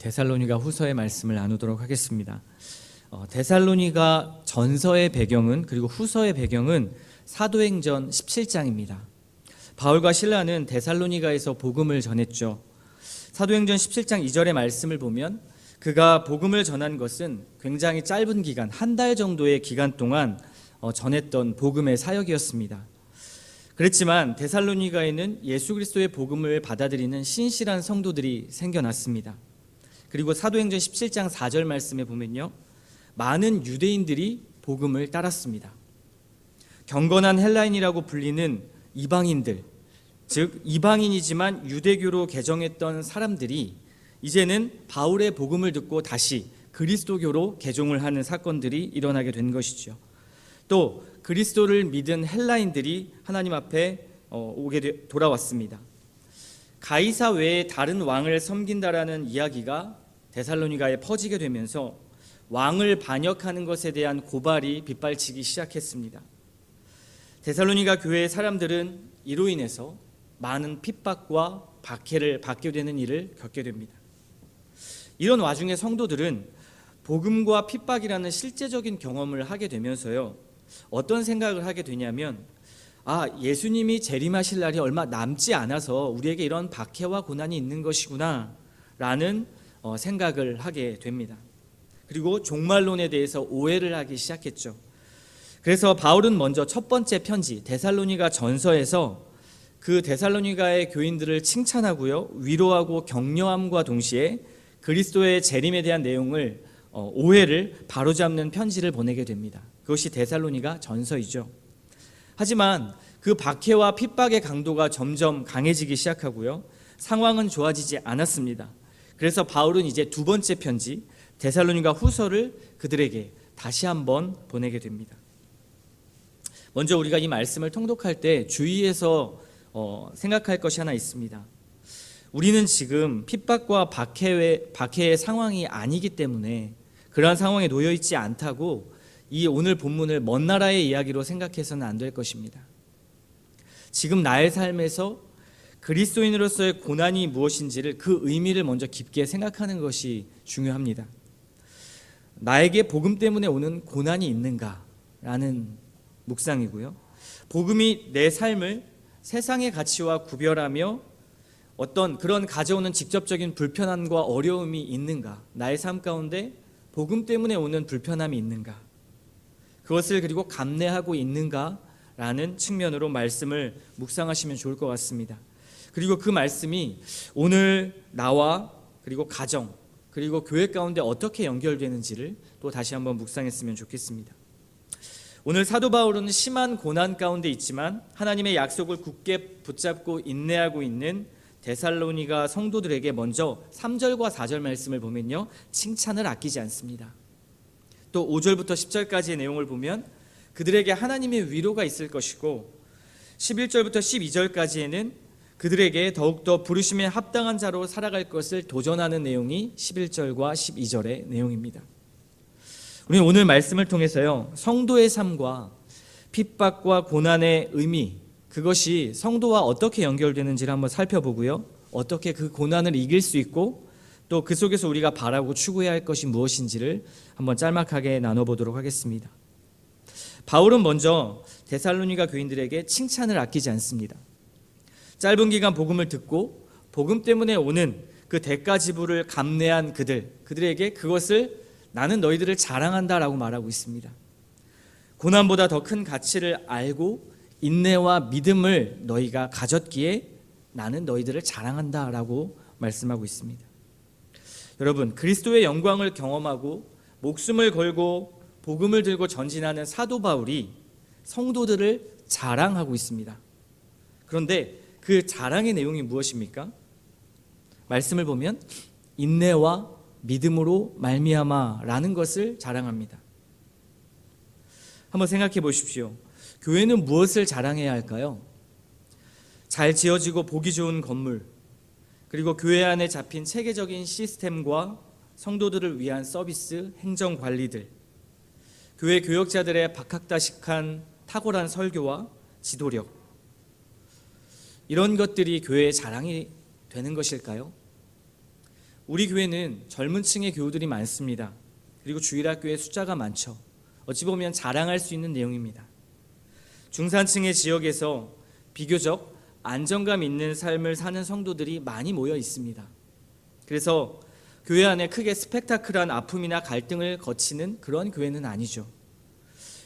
데살로니가 후서의 말씀을 나누도록 하겠습니다. 데살로니가 전서의 배경은, 그리고 후서의 배경은 사도행전 17장입니다. 바울과 실라는 데살로니가에서 복음을 전했죠. 사도행전 17장 2절의 말씀을 보면 그가 복음을 전한 것은 굉장히 짧은 기간, 한 달 정도의 기간 동안 전했던 복음의 사역이었습니다. 그렇지만 데살로니가에는 예수 그리스도의 복음을 받아들이는 신실한 성도들이 생겨났습니다. 그리고 사도행전 17장 4절 말씀에 보면요, 많은 유대인들이 복음을 따랐습니다. 경건한 헬라인이라고 불리는 이방인들, 즉 이방인이지만 유대교로 개종했던 사람들이 이제는 바울의 복음을 듣고 다시 그리스도교로 개종을 하는 사건들이 일어나게 된 것이죠. 또 그리스도를 믿은 헬라인들이 하나님 앞에 돌아왔습니다. 가이사 외에 다른 왕을 섬긴다라는 이야기가 데살로니가에 퍼지게 되면서 왕을 반역하는 것에 대한 고발이 빗발치기 시작했습니다. 데살로니가 교회의 사람들은 이로 인해서 많은 핍박과 박해를 받게 되는 일을 겪게 됩니다. 이런 와중에 성도들은 복음과 핍박이라는 실제적인 경험을 하게 되면서요, 어떤 생각을 하게 되냐면, 예수님이 재림하실 날이 얼마 남지 않아서 우리에게 이런 박해와 고난이 있는 것이구나 라는 생각을 하게 됩니다. 그리고 종말론에 대해서 오해를 하기 시작했죠. 그래서 바울은 먼저 첫 번째 편지 데살로니가 전서에서 그 데살로니가의 교인들을 칭찬하고요, 위로하고 격려함과 동시에 그리스도의 재림에 대한 내용을 오해를 바로잡는 편지를 보내게 됩니다. 그것이 데살로니가 전서이죠. 하지만 그 박해와 핍박의 강도가 점점 강해지기 시작하고요, 상황은 좋아지지 않았습니다. 그래서 바울은 이제 두 번째 편지 데살로니가 후서를 그들에게 다시 한번 보내게 됩니다. 먼저 우리가 이 말씀을 통독할 때 주의해서 생각할 것이 하나 있습니다. 우리는 지금 핍박과 박해의 상황이 아니기 때문에 그러한 상황에 놓여 있지 않다고 이 오늘 본문을 먼 나라의 이야기로 생각해서는 안 될 것입니다. 지금 나의 삶에서 그리스도인으로서의 고난이 무엇인지를, 그 의미를 먼저 깊게 생각하는 것이 중요합니다. 나에게 복음 때문에 오는 고난이 있는가라는 묵상이고요, 복음이 내 삶을 세상의 가치와 구별하며 어떤 그런 가져오는 직접적인 불편함과 어려움이 있는가, 나의 삶 가운데 복음 때문에 오는 불편함이 있는가, 그것을 그리고 감내하고 있는가라는 측면으로 말씀을 묵상하시면 좋을 것 같습니다. 그리고 그 말씀이 오늘 나와 그리고 가정 그리고 교회 가운데 어떻게 연결되는지를 또 다시 한번 묵상했으면 좋겠습니다. 오늘 사도 바울은 심한 고난 가운데 있지만 하나님의 약속을 굳게 붙잡고 인내하고 있는 데살로니가 성도들에게 먼저 3절과 4절 말씀을 보면요, 칭찬을 아끼지 않습니다. 또 5절부터 10절까지의 내용을 보면 그들에게 하나님의 위로가 있을 것이고, 11절부터 12절까지에는 그들에게 더욱더 부르심에 합당한 자로 살아갈 것을 도전하는 내용이 11절과 12절의 내용입니다. 우리는 오늘 말씀을 통해서요, 성도의 삶과 핍박과 고난의 의미, 그것이 성도와 어떻게 연결되는지를 한번 살펴보고요, 어떻게 그 고난을 이길 수 있고 또 그 속에서 우리가 바라고 추구해야 할 것이 무엇인지를 한번 짤막하게 나눠보도록 하겠습니다. 바울은 먼저 데살로니가 교인들에게 칭찬을 아끼지 않습니다. 짧은 기간 복음을 듣고 복음 때문에 오는 그 대가 지불을 감내한 그들에게 그것을 나는 너희들을 자랑한다라고 말하고 있습니다. 고난보다 더 큰 가치를 알고 인내와 믿음을 너희가 가졌기에 나는 너희들을 자랑한다라고 말씀하고 있습니다. 여러분, 그리스도의 영광을 경험하고 목숨을 걸고 복음을 들고 전진하는 사도 바울이 성도들을 자랑하고 있습니다. 그런데 그 자랑의 내용이 무엇입니까? 말씀을 보면 인내와 믿음으로 말미암아라는 것을 자랑합니다. 한번 생각해 보십시오. 교회는 무엇을 자랑해야 할까요? 잘 지어지고 보기 좋은 건물, 그리고 교회 안에 잡힌 체계적인 시스템과 성도들을 위한 서비스, 행정 관리들, 교회 교역자들의 박학다식한 탁월한 설교와 지도력, 이런 것들이 교회의 자랑이 되는 것일까요? 우리 교회는 젊은 층의 교우들이 많습니다. 그리고 주일학교의 숫자가 많죠. 어찌 보면 자랑할 수 있는 내용입니다. 중산층의 지역에서 비교적 안정감 있는 삶을 사는 성도들이 많이 모여 있습니다. 그래서 교회 안에 크게 스펙타클한 아픔이나 갈등을 거치는 그런 교회는 아니죠.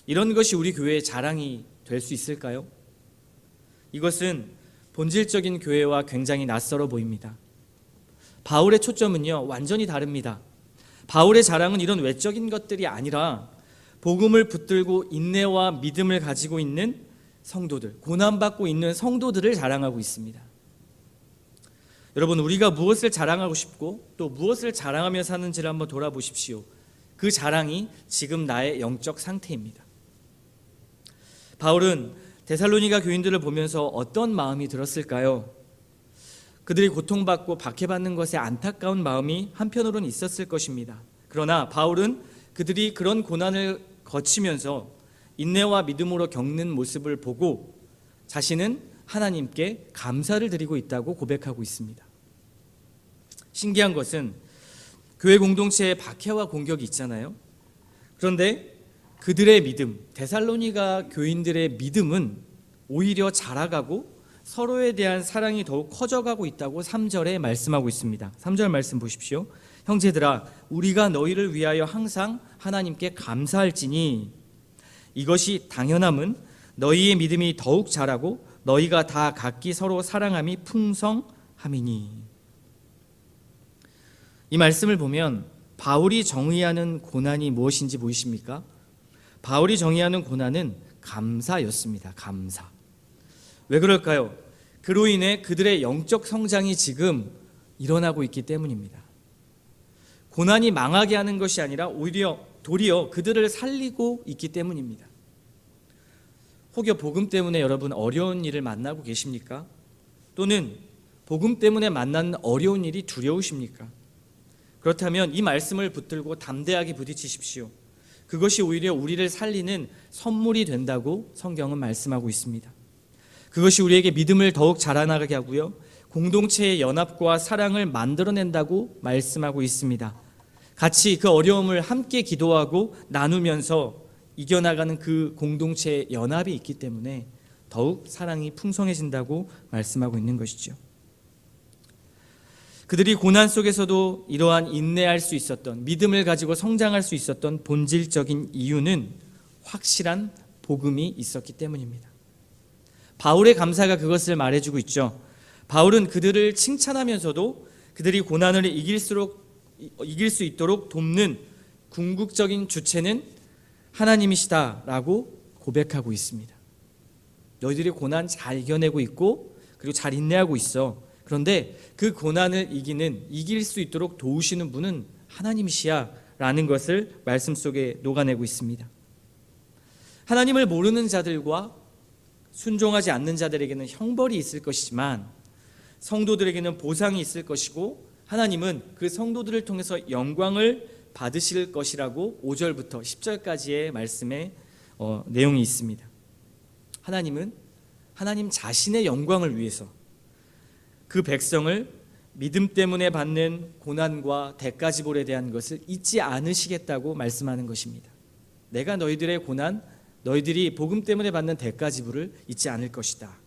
이런 것이 우리 교회의 자랑이 될 수 있을까요? 이것은 본질적인 교회와 굉장히 낯설어 보입니다. 바울의 초점은요, 완전히 다릅니다. 바울의 자랑은 이런 외적인 것들이 아니라 복음을 붙들고 인내와 믿음을 가지고 있는 성도들, 고난받고 있는 성도들을 자랑하고 있습니다. 여러분, 우리가 무엇을 자랑하고 싶고 또 무엇을 자랑하며 사는지를 한번 돌아보십시오. 그 자랑이 지금 나의 영적 상태입니다. 바울은 데살로니가 교인들을 보면서 어떤 마음이 들었을까요? 그들이 고통받고 박해받는 것에 안타까운 마음이 한편으로는 있었을 것입니다. 그러나 바울은 그들이 그런 고난을 거치면서 인내와 믿음으로 겪는 모습을 보고 자신은 하나님께 감사를 드리고 있다고 고백하고 있습니다. 신기한 것은 교회 공동체에 박해와 공격이 있잖아요. 그런데 그들의 믿음, 데살로니가 교인들의 믿음은 오히려 자라가고 서로에 대한 사랑이 더욱 커져가고 있다고 3절에 말씀하고 있습니다. 3절 말씀 보십시오. 형제들아, 우리가 너희를 위하여 항상 하나님께 감사할지니 이것이 당연함은 너희의 믿음이 더욱 자라고 너희가 다 각기 서로 사랑함이 풍성함이니. 이 말씀을 보면 바울이 정의하는 고난이 무엇인지 보이십니까? 바울이 정의하는 고난은 감사였습니다. 감사. 왜 그럴까요? 그로 인해 그들의 영적 성장이 지금 일어나고 있기 때문입니다. 고난이 망하게 하는 것이 아니라 오히려 도리어 그들을 살리고 있기 때문입니다. 혹여 복음 때문에 여러분 어려운 일을 만나고 계십니까? 또는 복음 때문에 만나는 어려운 일이 두려우십니까? 그렇다면 이 말씀을 붙들고 담대하게 부딪히십시오. 그것이 오히려 우리를 살리는 선물이 된다고 성경은 말씀하고 있습니다. 그것이 우리에게 믿음을 더욱 자라나게 하고요, 공동체의 연합과 사랑을 만들어낸다고 말씀하고 있습니다. 같이 그 어려움을 함께 기도하고 나누면서 이겨나가는 그 공동체의 연합이 있기 때문에 더욱 사랑이 풍성해진다고 말씀하고 있는 것이죠. 그들이 고난 속에서도 이러한 인내할 수 있었던, 믿음을 가지고 성장할 수 있었던 본질적인 이유는 확실한 복음이 있었기 때문입니다. 바울의 감사가 그것을 말해주고 있죠. 바울은 그들을 칭찬하면서도 그들이 고난을 이길 수 있도록 돕는 궁극적인 주체는 하나님이시다라고 고백하고 있습니다. 너희들이 고난 잘 이겨내고 있고 그리고 잘 인내하고 있어. 그런데 그 고난을 이길 수 있도록 도우시는 분은 하나님이시야 라는 것을 말씀 속에 녹아내고 있습니다. 하나님을 모르는 자들과 순종하지 않는 자들에게는 형벌이 있을 것이지만 성도들에게는 보상이 있을 것이고 하나님은 그 성도들을 통해서 영광을 받으실 것이라고 5절부터 10절까지의 말씀에 내용이 있습니다. 하나님은 하나님 자신의 영광을 위해서 그 백성을 믿음 때문에 받는 고난과 대가지불에 대한 것을 잊지 않으시겠다고 말씀하는 것입니다. 내가 너희들의 고난, 너희들이 복음 때문에 받는 대가지불을 잊지 않을 것이다.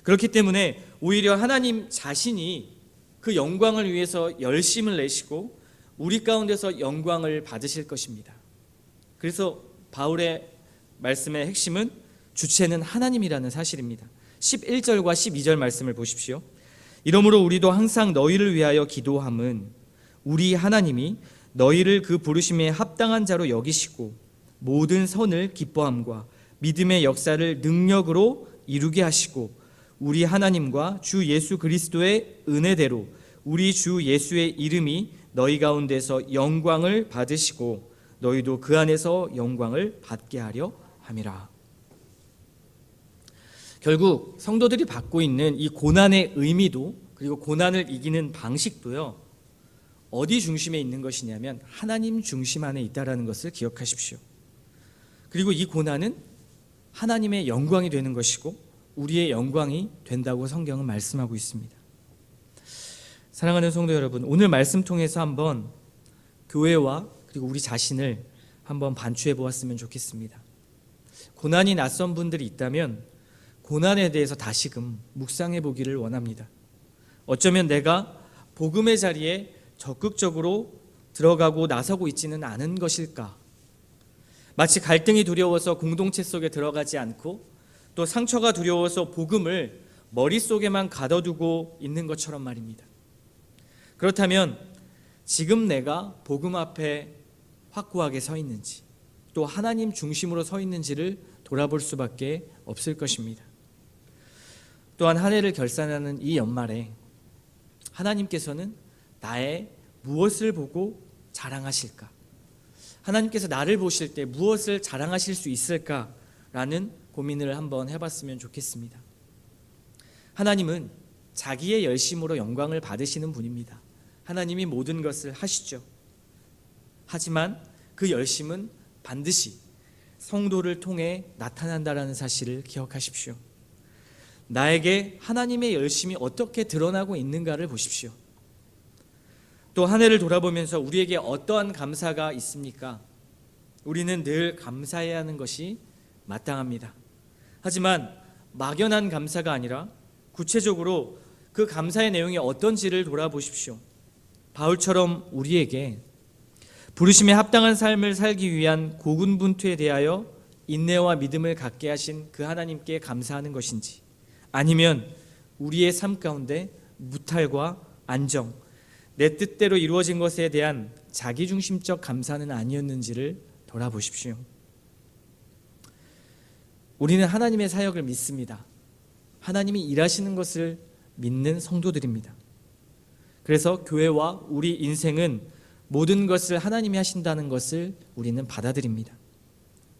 그렇기 때문에 오히려 하나님 자신이 그 영광을 위해서 열심을 내시고 우리 가운데서 영광을 받으실 것입니다. 그래서 바울의 말씀의 핵심은 주체는 하나님이라는 사실입니다. 11절과 12절 말씀을 보십시오. 이러므로 우리도 항상 너희를 위하여 기도함은 우리 하나님이 너희를 그 부르심에 합당한 자로 여기시고 모든 선을 기뻐함과 믿음의 역사를 능력으로 이루게 하시고 우리 하나님과 주 예수 그리스도의 은혜대로 우리 주 예수의 이름이 너희 가운데서 영광을 받으시고 너희도 그 안에서 영광을 받게 하려 함이라. 결국 성도들이 받고 있는 이 고난의 의미도 그리고 고난을 이기는 방식도요, 어디 중심에 있는 것이냐면 하나님 중심 안에 있다라는 것을 기억하십시오. 그리고 이 고난은 하나님의 영광이 되는 것이고 우리의 영광이 된다고 성경은 말씀하고 있습니다. 사랑하는 성도 여러분, 오늘 말씀 통해서 한번 교회와 그리고 우리 자신을 한번 반추해 보았으면 좋겠습니다. 고난이 낯선 분들이 있다면 고난에 대해서 다시금 묵상해 보기를 원합니다. 어쩌면 내가 복음의 자리에 적극적으로 들어가고 나서고 있지는 않은 것일까? 마치 갈등이 두려워서 공동체 속에 들어가지 않고 또 상처가 두려워서 복음을 머릿속에만 가둬두고 있는 것처럼 말입니다. 그렇다면 지금 내가 복음 앞에 확고하게 서 있는지 또 하나님 중심으로 서 있는지를 돌아볼 수밖에 없을 것입니다. 또한 한 해를 결산하는 이 연말에 하나님께서는 나의 무엇을 보고 자랑하실까? 하나님께서 나를 보실 때 무엇을 자랑하실 수 있을까라는 고민을 한번 해봤으면 좋겠습니다. 하나님은 자기의 열심으로 영광을 받으시는 분입니다. 하나님이 모든 것을 하시죠. 하지만 그 열심은 반드시 성도를 통해 나타난다라는 사실을 기억하십시오. 나에게 하나님의 열심이 어떻게 드러나고 있는가를 보십시오. 또 한 해를 돌아보면서 우리에게 어떠한 감사가 있습니까? 우리는 늘 감사해야 하는 것이 마땅합니다. 하지만 막연한 감사가 아니라 구체적으로 그 감사의 내용이 어떤지를 돌아보십시오. 바울처럼 우리에게 부르심에 합당한 삶을 살기 위한 고군분투에 대하여 인내와 믿음을 갖게 하신 그 하나님께 감사하는 것인지, 아니면 우리의 삶 가운데 무탈과 안정, 내 뜻대로 이루어진 것에 대한 자기중심적 감사는 아니었는지를 돌아보십시오. 우리는 하나님의 사역을 믿습니다. 하나님이 일하시는 것을 믿는 성도들입니다. 그래서 교회와 우리 인생은 모든 것을 하나님이 하신다는 것을 우리는 받아들입니다.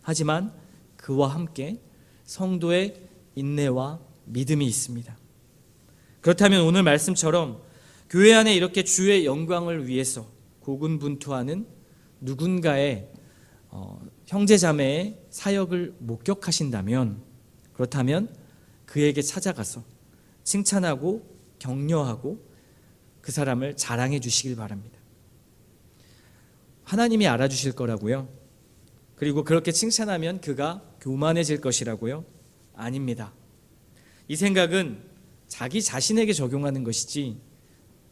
하지만 그와 함께 성도의 인내와 믿음이 있습니다. 그렇다면 오늘 말씀처럼 교회 안에 이렇게 주의 영광을 위해서 고군분투하는 누군가의 형제자매의 사역을 목격하신다면, 그렇다면 그에게 찾아가서 칭찬하고 격려하고 그 사람을 자랑해 주시길 바랍니다. 하나님이 알아주실 거라고요? 그리고 그렇게 칭찬하면 그가 교만해질 것이라고요? 아닙니다. 이 생각은 자기 자신에게 적용하는 것이지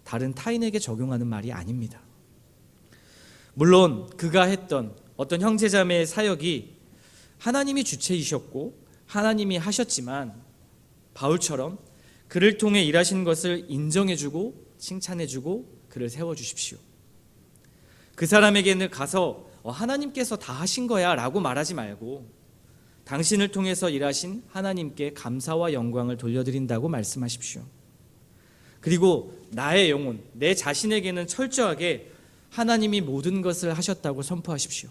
다른 타인에게 적용하는 말이 아닙니다. 물론 그가 했던 어떤 형제자매의 사역이 하나님이 주체이셨고 하나님이 하셨지만 바울처럼 그를 통해 일하신 것을 인정해주고 칭찬해주고 그를 세워주십시오. 그 사람에게는 가서 하나님께서 다 하신 거야 라고 말하지 말고 당신을 통해서 일하신 하나님께 감사와 영광을 돌려드린다고 말씀하십시오. 그리고 나의 영혼, 내 자신에게는 철저하게 하나님이 모든 것을 하셨다고 선포하십시오.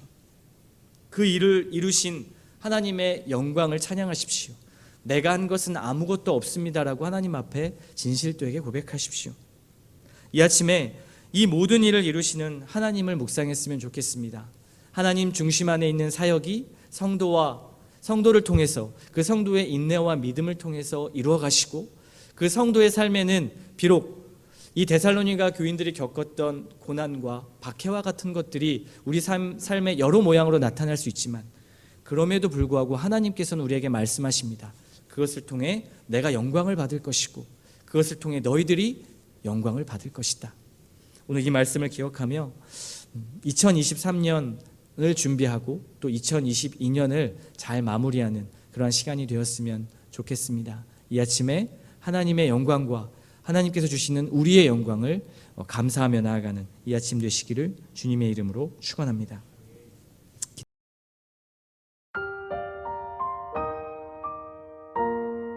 그 일을 이루신 하나님의 영광을 찬양하십시오. 내가 한 것은 아무것도 없습니다라고 하나님 앞에 진실되게 고백하십시오. 이 아침에 이 모든 일을 이루시는 하나님을 묵상했으면 좋겠습니다. 하나님 중심 안에 있는 사역이 성도를 통해서 그 성도의 인내와 믿음을 통해서 이루어 가시고 그 성도의 삶에는 비록 이 데살로니가 교인들이 겪었던 고난과 박해와 같은 것들이 우리 삶의 여러 모양으로 나타날 수 있지만 그럼에도 불구하고 하나님께서는 우리에게 말씀하십니다. 그것을 통해 내가 영광을 받을 것이고 그것을 통해 너희들이 영광을 받을 것이다. 오늘 이 말씀을 기억하며 2023년을 준비하고 또 2022년을 잘 마무리하는 그러한 시간이 되었으면 좋겠습니다. 이 아침에 하나님의 영광과 하나님께서 주시는 우리의 영광을 감사하며 나아가는 이 아침 되시기를 주님의 이름으로 축원합니다.